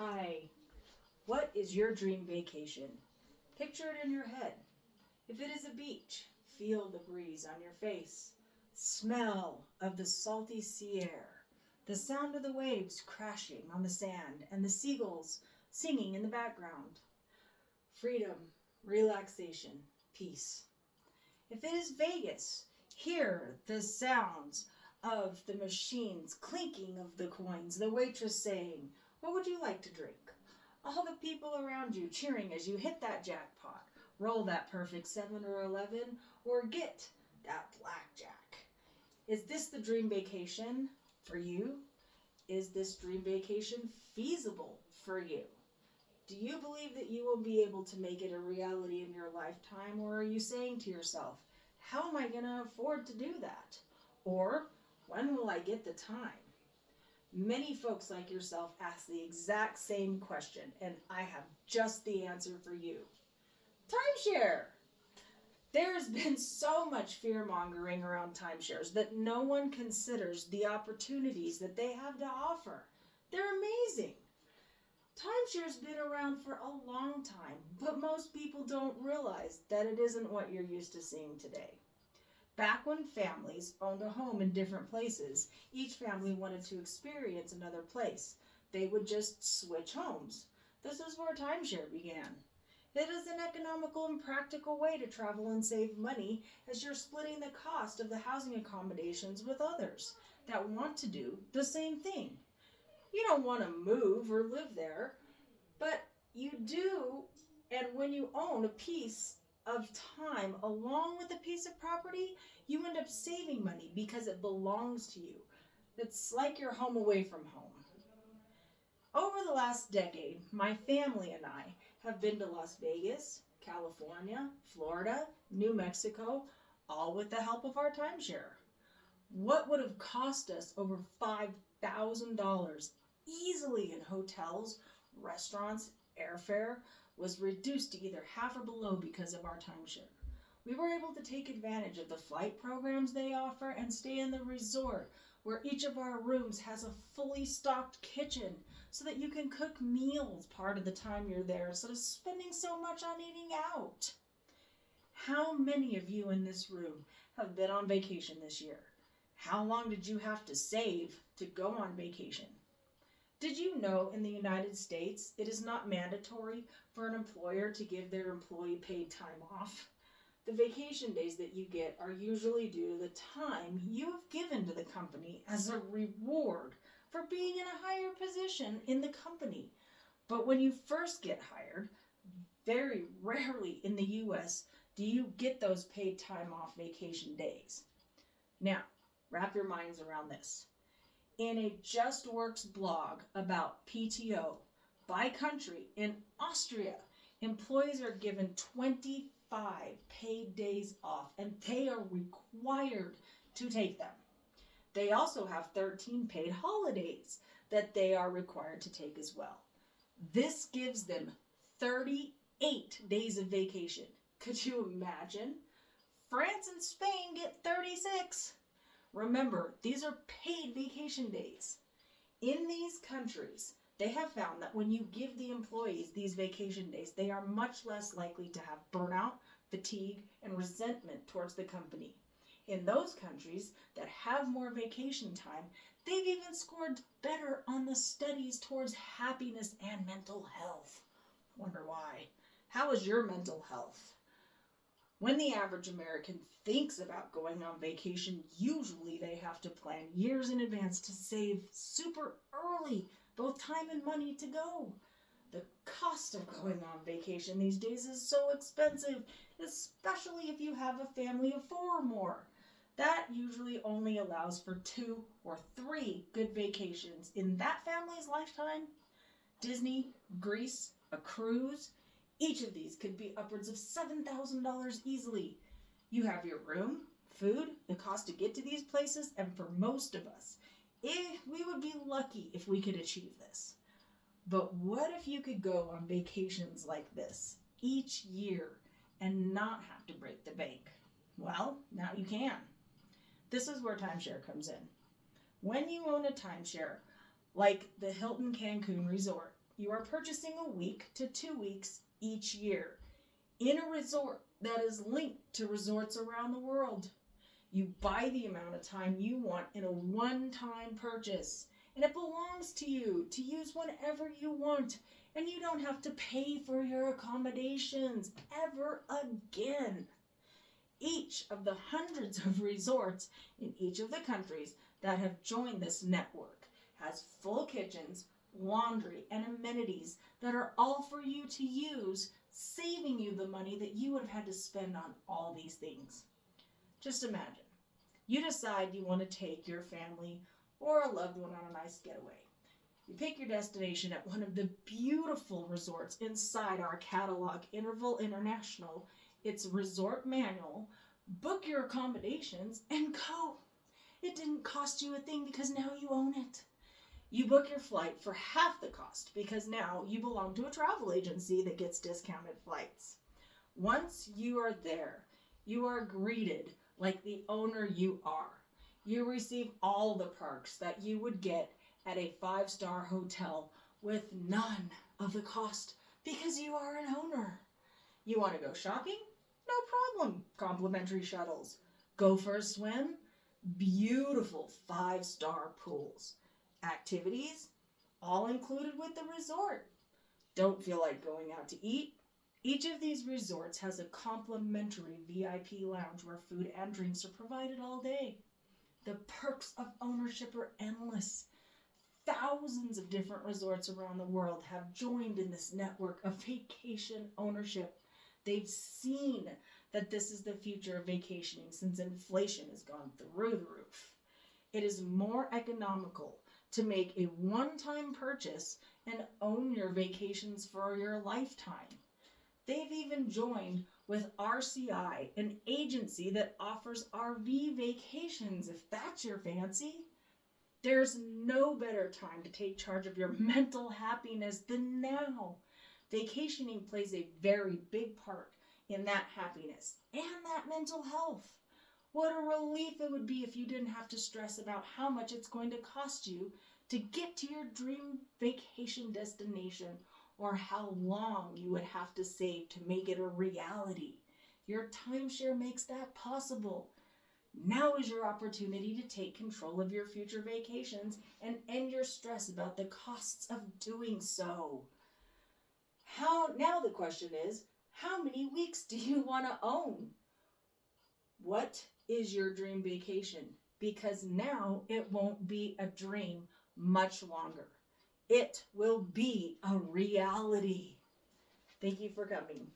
Hi. What is your dream vacation? Picture it in your head. If it is a beach, feel the breeze on your face. Smell of the salty sea air. The sound of the waves crashing on the sand and the seagulls singing in the background. Freedom, relaxation, peace. If it is Vegas, hear the sounds of the machines, clinking of the coins, the waitress saying, "What would you like to drink?" All the people around you cheering as you hit that jackpot, roll that perfect 7 or 11, or get that blackjack. Is this the dream vacation for you? Is this dream vacation feasible for you? Do you believe that you will be able to make it a reality in your lifetime, or are you saying to yourself, how am I going to afford to do that? Or when will I get the time? Many folks like yourself ask the exact same question, and I have just the answer for you. Timeshare! There has been so much fear-mongering around timeshares that no one considers the opportunities that they have to offer. They're amazing. Timeshare's been around for a long time, but most people don't realize that it isn't what you're used to seeing today. Back when families owned a home in different places, each family wanted to experience another place. They would just switch homes. This is where timeshare began. It is an economical and practical way to travel and save money as you're splitting the cost of the housing accommodations with others that want to do the same thing. You don't want to move or live there, but you do, and when you own a piece of time along with a piece of property, you end up saving money because it belongs to you. It's like your home away from home. Over the last decade, my family and I have been to Las Vegas, California, Florida, New Mexico, all with the help of our timeshare. What would have cost us over $5,000 easily in hotels, restaurants, airfare was reduced to either half or below because of our timeshare. We were able to take advantage of the flight programs they offer and stay in the resort where each of our rooms has a fully stocked kitchen so that you can cook meals part of the time you're there instead of spending so much on eating out. How many of you in this room have been on vacation this year? How long did you have to save to go on vacation? Did you know in the United States it is not mandatory for an employer to give their employee paid time off? The vacation days that you get are usually due to the time you have given to the company as a reward for being in a higher position in the company. But when you first get hired, very rarely in the US do you get those paid time off vacation days. Now, wrap your minds around this. In a Just Works blog about PTO by country, in Austria, employees are given 25 paid days off and they are required to take them. They also have 13 paid holidays that they are required to take as well. This gives them 38 days of vacation. Could you imagine? France and Spain get 36. Remember, these are paid vacation days. In these countries, they have found that when you give the employees these vacation days, they are much less likely to have burnout, fatigue, and resentment towards the company. In those countries that have more vacation time, they've even scored better on the studies towards happiness and mental health. Wonder why? How is your mental health? When the average American thinks about going on vacation, usually they have to plan years in advance to save super early, both time and money to go. The cost of going on vacation these days is so expensive, especially if you have a family of 4 or more. That usually only allows for 2 or 3 good vacations in that family's lifetime. Disney, Greece, a cruise, each of these could be upwards of $7,000 easily. You have your room, food, the cost to get to these places, and for most of us, we would be lucky if we could achieve this. But what if you could go on vacations like this each year and not have to break the bank? Well, now you can. This is where timeshare comes in. When you own a timeshare, like the Hilton Cancun Resort, You are purchasing a week to 2 weeks each year in a resort that is linked to resorts around the world. You buy the amount of time you want in a one-time purchase, and it belongs to you to use whenever you want, and you don't have to pay for your accommodations ever again. Each of the hundreds of resorts in each of the countries that have joined this network has full kitchens, laundry, and amenities that are all for you to use, saving you the money that you would have had to spend on all these things. Just imagine, you decide you want to take your family or a loved one on a nice getaway. You pick your destination at one of the beautiful resorts inside our catalog, Interval International. It's resort manual, book your accommodations, and go. It didn't cost you a thing because now you own it. You book your flight for half the cost because now you belong to a travel agency that gets discounted flights. Once you are there, you are greeted like the owner you are. You receive all the perks that you would get at a 5-star hotel with none of the cost because you are an owner. You want to go shopping? No problem. Complimentary shuttles. Go for a swim? Beautiful 5-star pools. Activities? All included with the resort. Don't feel like going out to eat? Each of these resorts has a complimentary VIP lounge where food and drinks are provided all day. The perks of ownership are endless. Thousands of different resorts around the world have joined in this network of vacation ownership. They've seen that this is the future of vacationing since inflation has gone through the roof. It is more economical to make a one-time purchase and own your vacations for your lifetime. They've even joined with RCI, an agency that offers RV vacations, if that's your fancy. There's no better time to take charge of your mental happiness than now. Vacationing plays a very big part in that happiness and that mental health. What a relief it would be if you didn't have to stress about how much it's going to cost you to get to your dream vacation destination or how long you would have to save to make it a reality. Your timeshare makes that possible. Now is your opportunity to take control of your future vacations and end your stress about the costs of doing so. Now the question is, how many weeks do you want to own? What is your dream vacation? Because now it won't be a dream much longer. It will be a reality. Thank you for coming.